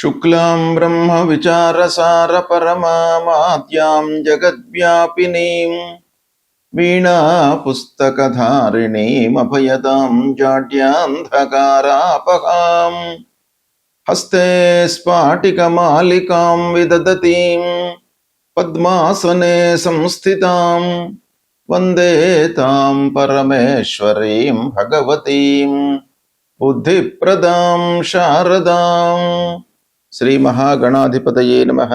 శుక్లాం బ్రహ్మ విచారసార పరమాద్యాం జగద్వ్యాపినీం వీణా పుస్తకధారిణీం అభయదాం జాడ్యాంధకారాపహాం హస్తే స్ఫాటికమాలికాం విదదతీం పద్మాసనే సంస్థితాం వందే తాం పరమేశ్వరీం భగవతీం బుద్ధిప్రదాం శారదాం. శ్రీ మహాగణాధిపతయే నమః.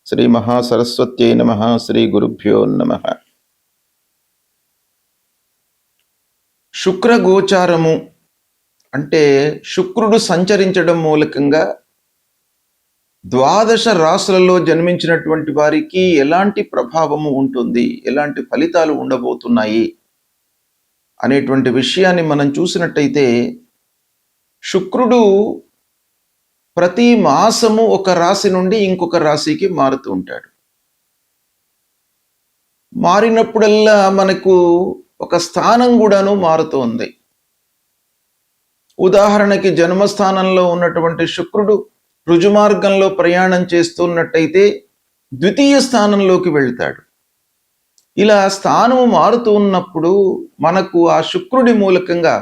శ్రీ మహాసరస్వత్యై నమః. శ్రీ గురుభ్యో నమః. శుక్రగోచారము అంటే శుక్రుడు సంచరించడం మూలకంగా ద్వాదశ రాశులలో జన్మించినటువంటి వారికి ఎలాంటి ప్రభావము ఉంటుంది, ఎలాంటి ఫలితాలు ఉండబోతున్నాయి అనేటువంటి విషయాన్ని మనం చూసినట్టయితే, శుక్రుడు ప్రతి మాసము ఒక రాశి నుండి ఇంకొక రాశికి మారుతూ ఉంటాడు. మారినప్పుడల్లా మనకు ఒక స్థానం కూడాను మారుతోంది. ఉదాహరణకి జన్మస్థానంలో ఉన్నటువంటి శుక్రుడు రుజుమార్గంలో ప్రయాణం చేస్తున్నట్టయితే ద్వితీయ స్థానంలోకి వెళ్తాడు. ఇలా స్థానము మారుతూ ఉన్నప్పుడు మనకు ఆ శుక్రుడి మూలకంగా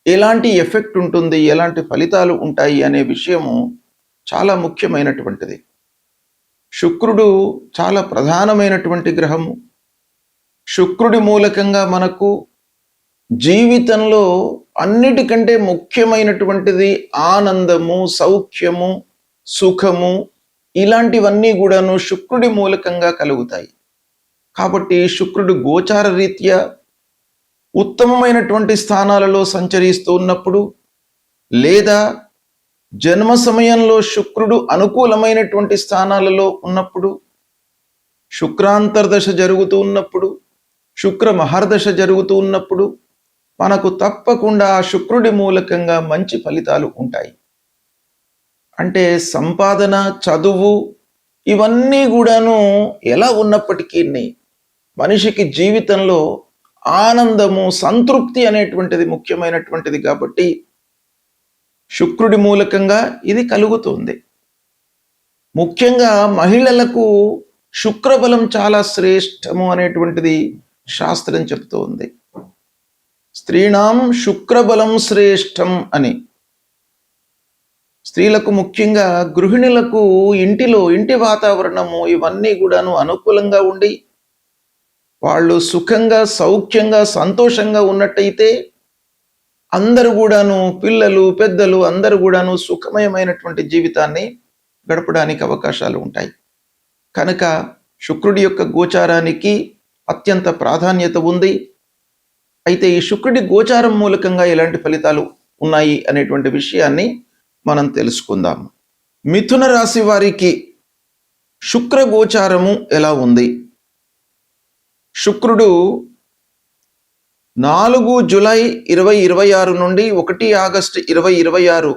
ఎలాంటి ఎఫెక్ట్ ఉంటుంది, ఎలాంటి ఫలితాలు ఉంటాయి అనే విషయము చాలా ముఖ్యమైనటువంటిది. శుక్రుడు చాలా ప్రధానమైనటువంటి గ్రహము. శుక్రుడి మూలకంగా మనకు జీవితంలో అన్నిటికంటే ముఖ్యమైనటువంటిది ఆనందము, సౌఖ్యము, సుఖము, ఇలాంటివన్నీ కూడాను శుక్రుడి మూలకంగా కలుగుతాయి. కాబట్టి శుక్రుడు గోచార రీత్యా ఉత్తమమైనటువంటి స్థానాలలో సంచరిస్తూ ఉన్నప్పుడు, లేదా జన్మ సమయంలో శుక్రుడు అనుకూలమైనటువంటి స్థానాలలో ఉన్నప్పుడు, శుక్రాంతర్దశ జరుగుతూ ఉన్నప్పుడు, శుక్ర మహర్దశ జరుగుతూ ఉన్నప్పుడు మనకు తప్పకుండా ఆ శుక్రుడి మూలకంగా మంచి ఫలితాలు ఉంటాయి. అంటే సంపాదన, చదువు ఇవన్నీ కూడాను ఎలా ఉన్నప్పటికీ మనిషికి జీవితంలో ఆనందము, సంతృప్తి అనేటువంటిది ముఖ్యమైనటువంటిది. కాబట్టి శుక్రుడి మూలకంగా ఇది కలుగుతుంది. ముఖ్యంగా మహిళలకు శుక్రబలం చాలా శ్రేష్టము అనేటువంటిది శాస్త్రం చెప్తోంది. స్త్రీణాం శుక్రబలం శ్రేష్టం అని. స్త్రీలకు, ముఖ్యంగా గృహిణులకు ఇంటి వాతావరణము ఇవన్నీ కూడాను అనుకూలంగా ఉండి వాళ్ళు సుఖంగా, సౌఖ్యంగా, సంతోషంగా ఉన్నట్టయితే అందరూ కూడాను, పిల్లలు, పెద్దలు అందరూ కూడాను సుఖమయమైనటువంటి జీవితాన్ని గడపడానికి అవకాశాలు ఉంటాయి. కనుక శుక్రుడి యొక్క గోచారానికి అత్యంత ప్రాధాన్యత ఉంది. అయితే ఈ శుక్రుడి గోచారం మూలకంగా ఎలాంటి ఫలితాలు ఉన్నాయి అనేటువంటి విషయాన్ని మనం తెలుసుకుందాం. మిథున రాశి వారికి శుక్ర గోచారము ఎలా ఉంది? శుక్రుడు 4 జూలై 2026 నుండి 1 ఆగస్టు 2026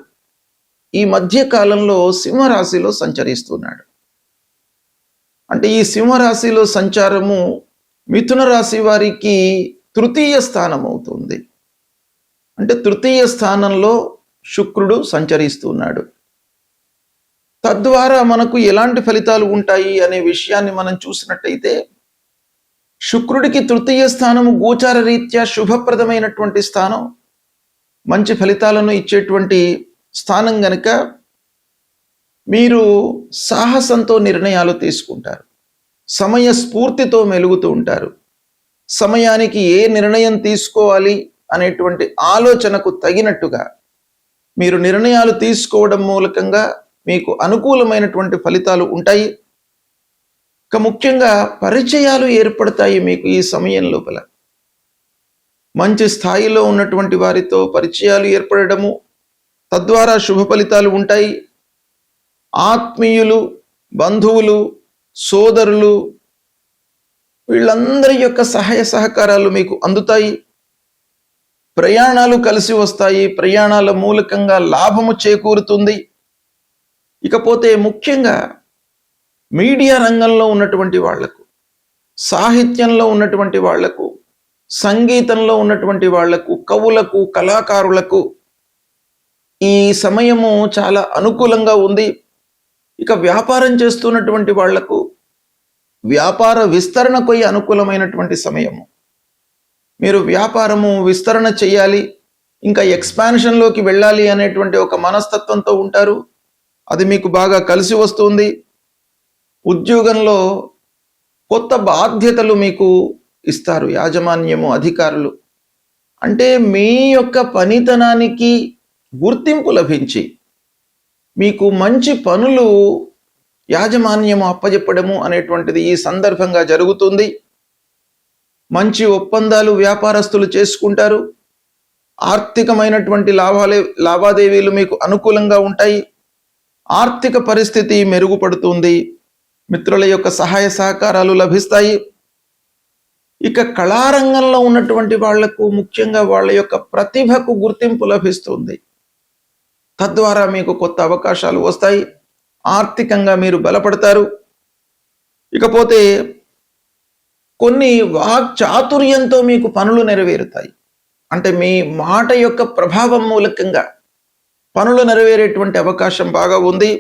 ఈ మధ్య కాలంలో సింహరాశిలో సంచరిస్తున్నాడు. అంటే ఈ సింహరాశిలో సంచారము మిథున రాశి వారికి తృతీయ స్థానం అవుతుంది. అంటే తృతీయ స్థానంలో శుక్రుడు సంచరిస్తున్నాడు. తద్వారా మనకు ఎలాంటి ఫలితాలు ఉంటాయి అనే విషయాన్ని మనం చూసినట్టయితే, శుక్రుడికి తృతీయ స్థానము గోచార రీత్యా శుభప్రదమైనటువంటి స్థానం, మంచి ఫలితాలను ఇచ్చేటువంటి స్థానం గనుక మీరు సాహసంతో నిర్ణయాలు తీసుకుంటారు, సమయ స్ఫూర్తితో మెలుగుతూ ఉంటారు. సమయానికి ఏ నిర్ణయం తీసుకోవాలి అనేటువంటి ఆలోచనకు తగినట్టుగా మీరు నిర్ణయాలు తీసుకోవడం మూలకంగా మీకు అనుకూలమైనటువంటి ఫలితాలు ఉంటాయి. ముఖ్యంగా పరిచయాలు ఏర్పడతాయి మీకు ఈ సమయం లోపల. మంచి స్థాయిలో ఉన్నటువంటి వారితో పరిచయాలు ఏర్పడము, తద్వారా శుభ ఫలితాలు ఉంటాయి. ఆత్మీయులు, బంధువులు, సోదరులు వీళ్ళందరి యొక్క సహాయ సహకారాలు మీకు అందుతాయి. ప్రయాణాలు కలిసి వస్తాయి. ప్రయాణాల మూలకంగా లాభము చేకూరుతుంది. ఇకపోతే ముఖ్యంగా మీడియా రంగంలో ఉన్నటువంటి వాళ్లకు, సాహిత్యంలో ఉన్నటువంటి వాళ్లకు, సంగీతంలో ఉన్నటువంటి వాళ్లకు, కవులకు, కళాకారులకు ఈ సమయము చాలా అనుకూలంగా ఉంది. ఇక వ్యాపారం చేస్తున్నటువంటి వాళ్లకు వ్యాపార విస్తరణకు అనుకూలమైనటువంటి సమయము. మీరు వ్యాపారము విస్తరణ చేయాలి, ఇంకా ఎక్స్పాన్షన్లోకి వెళ్ళాలి అనేటువంటి ఒక మనస్తత్వంతో ఉంటారు. అది మీకు బాగా కలిసి వస్తుంది. ఉద్యోగంలో కొత్త బాధ్యతలు మీకు ఇస్తారు యాజమాన్యము, అధికారులు. అంటే మీ యొక్క పనితనానికి గుర్తింపు లభించి మీకు మంచి పనులు యాజమాన్యము అప్పజెప్పడము అనేటువంటిది ఈ సందర్భంగా జరుగుతుంది. మంచి ఒప్పందాలు వ్యాపారస్తులు చేసుకుంటారు. ఆర్థికమైనటువంటి లావాదేవీలు మీకు అనుకూలంగా ఉంటాయి. ఆర్థిక పరిస్థితి మెరుగుపడుతుంది. మిత్రుల యొక్క సహాయ సహకారాలు లభిస్తాయి. ఇక కళారంగంలో ఉన్నటువంటి వాళ్లకు ముఖ్యంగా వాళ్ళ యొక్క ప్రతిభకు గుర్తింపు లభిస్తుంది. తద్వారా మీకు కొత్త అవకాశాలు వస్తాయి. ఆర్థికంగా మీరు బలపడతారు. ఇకపోతే కొన్ని వాక్చాతుర్యంతో మీకు పనులు నెరవేరుతాయి. అంటే మీ మాట యొక్క ప్రభావం మూలకంగా పనులు నెరవేరేటువంటి అవకాశం బాగా ఉంది.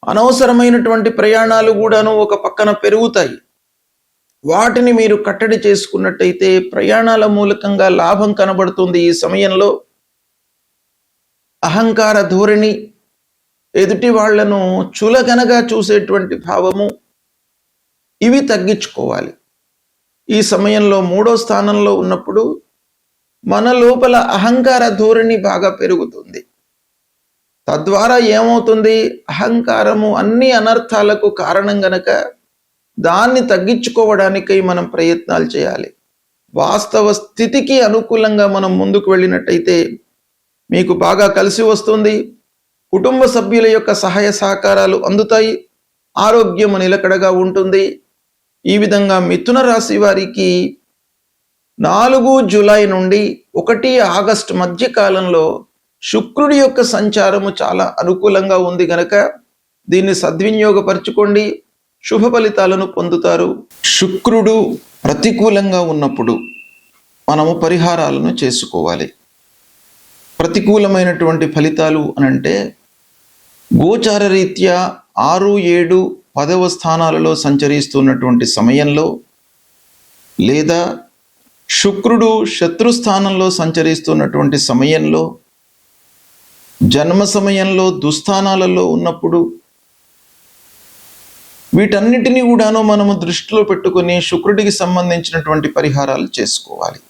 అనవసరమైనటువంటి ప్రయాణాలు కూడాను ఒక పక్కన పెరుగుతాయి. వాటిని మీరు కట్టడి చేసుకున్నట్టయితే ప్రయాణాల మూలకంగా లాభం కనబడుతుంది. ఈ సమయంలో అహంకార ధోరణి, ఎదుటి వాళ్లను చులకనగా చూసేటువంటి భావము, ఇవి తగ్గించుకోవాలి. ఈ సమయంలో 3వ స్థానంలో ఉన్నప్పుడు మన లోపల అహంకార ధోరణి బాగా పెరుగుతుంది. తద్వారా ఏమవుతుంది? అహంకారము అన్ని అనర్థాలకు కారణం గనక దాన్ని తగ్గించుకోవడానికై మనం ప్రయత్నాలు చేయాలి. వాస్తవ స్థితికి అనుకూలంగా మనం ముందుకు వెళ్ళినట్టయితే మీకు బాగా కలిసి వస్తుంది. కుటుంబ సభ్యుల యొక్క సహాయ సహకారాలు అందుతాయి. ఆరోగ్యము నిలకడగా ఉంటుంది. ఈ విధంగా మిథున రాశి వారికి 4 జూలై నుండి 1 ఆగస్టు మధ్య కాలంలో శుక్రుడి యొక్క సంచారము చాలా అనుకూలంగా ఉంది గనక దీన్ని సద్వినియోగపరచుకోండి. శుభ ఫలితాలను పొందుతారు. శుక్రుడు ప్రతికూలంగా ఉన్నప్పుడు మనము పరిహారాలను చేసుకోవాలి. ప్రతికూలమైనటువంటి ఫలితాలు అనంటే గోచార రీత్యా 6, 7, 10వ స్థానాలలో సంచరిస్తున్నటువంటి సమయంలో, లేదా శుక్రుడు శత్రుస్థానంలో సంచరిస్తున్నటువంటి సమయంలో, జన్మ సమయంలో దుస్థానాలలో ఉన్నప్పుడు, వీటన్నిటినీ కూడాను మనము దృష్టిలో పెట్టుకొని శుక్రుడికి సంబంధించినటువంటి పరిహారాలు చేసుకోవాలి.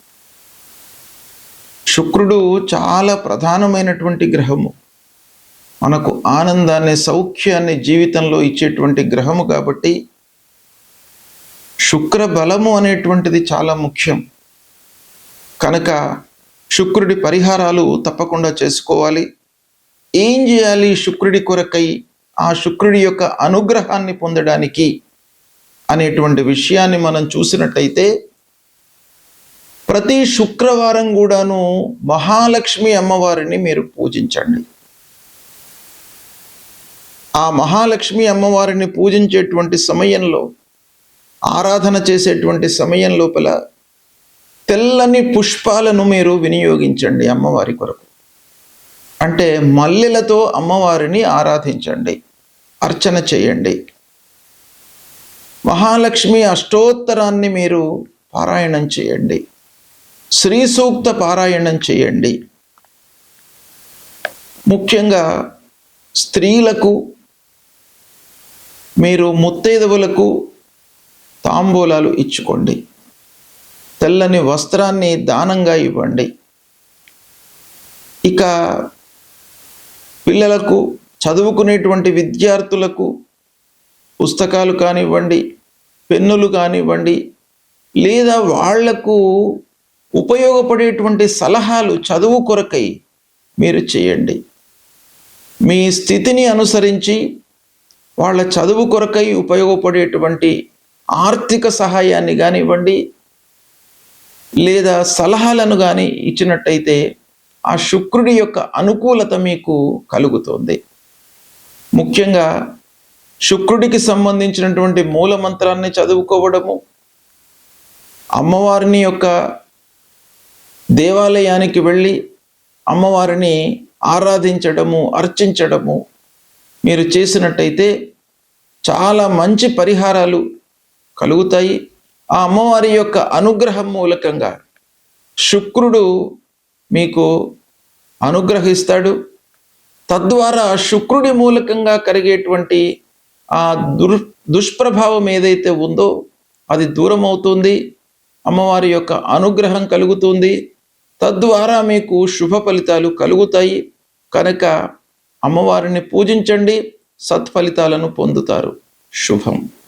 శుక్రుడు చాలా ప్రధానమైనటువంటి గ్రహము. మనకు ఆనందాన్ని, సౌఖ్యాన్ని జీవితంలో ఇచ్చేటువంటి గ్రహము కాబట్టి శుక్ర బలము అనేటువంటిది చాలా ముఖ్యం. కనుక శుక్రుడి పరిహారాలు తప్పకుండా చేసుకోవాలి. ఏం చేయాలి శుక్రుడి కొరకై, ఆ శుక్రుడి యొక్క అనుగ్రహాన్ని పొందడానికి అనేటువంటి విషయాన్ని మనం చూసినట్టయితే, ప్రతి శుక్రవారం కూడాను మహాలక్ష్మి అమ్మవారిని మీరు పూజించండి. ఆ మహాలక్ష్మి అమ్మవారిని పూజించేటువంటి సమయంలో, ఆరాధన చేసేటువంటి సమయం లోపల తెల్లని పుష్పాలను మీరు వినియోగించండి అమ్మవారి కొరకు. అంటే మల్లెలతో అమ్మవారిని ఆరాధించండి, అర్చన చేయండి. మహాలక్ష్మి అష్టోత్తరాన్ని మీరు పారాయణం చేయండి. శ్రీ సూక్త పారాయణం చేయండి. ముఖ్యంగా స్త్రీలకు, మీరు ముత్తైదువులకు తాంబూలాలు ఇచ్చుకోండి. తెల్లని వస్త్రాన్ని దానంగా ఇవ్వండి. ఇక పిల్లలకు, చదువుకునేటువంటి విద్యార్థులకు పుస్తకాలు కానివ్వండి, పెన్నులు కానివ్వండి, లేదా వాళ్లకు ఉపయోగపడేటువంటి సలహాలు చదువు కొరకై మీరు చేయండి. మీ స్థితిని అనుసరించి వాళ్ళ చదువు కొరకై ఉపయోగపడేటువంటి ఆర్థిక సహాయాన్ని కానివ్వండి, లేదా సలహాలను కానీ ఇచ్చినట్టయితే ఆ శుక్రుడి యొక్క అనుకూలత మీకు కలుగుతుంది. ముఖ్యంగా శుక్రుడికి సంబంధించినటువంటి మూల మంత్రాన్ని చదువుకోవడము, అమ్మవారిని యొక్క దేవాలయానికి వెళ్ళి అమ్మవారిని ఆరాధించడము, అర్చించడము మీరు చేసినట్టయితే చాలా మంచి పరిహారాలు కలుగుతాయి. ఆ అమ్మవారి యొక్క అనుగ్రహం మూలకంగా శుక్రుడు మీకు అనుగ్రహిస్తాడు. తద్వారా శుక్రుడి మూలకంగా కలిగేటువంటి ఆ దుష్ప్రభావం ఏదైతే ఉందో అది దూరం అవుతుంది. అమ్మవారి యొక్క అనుగ్రహం కలుగుతుంది. తద్వారా మీకు శుభ ఫలితాలు కలుగుతాయి. కనుక అమ్మవారిని పూజించండి, సత్ఫలితాలను పొందుతారు. శుభం.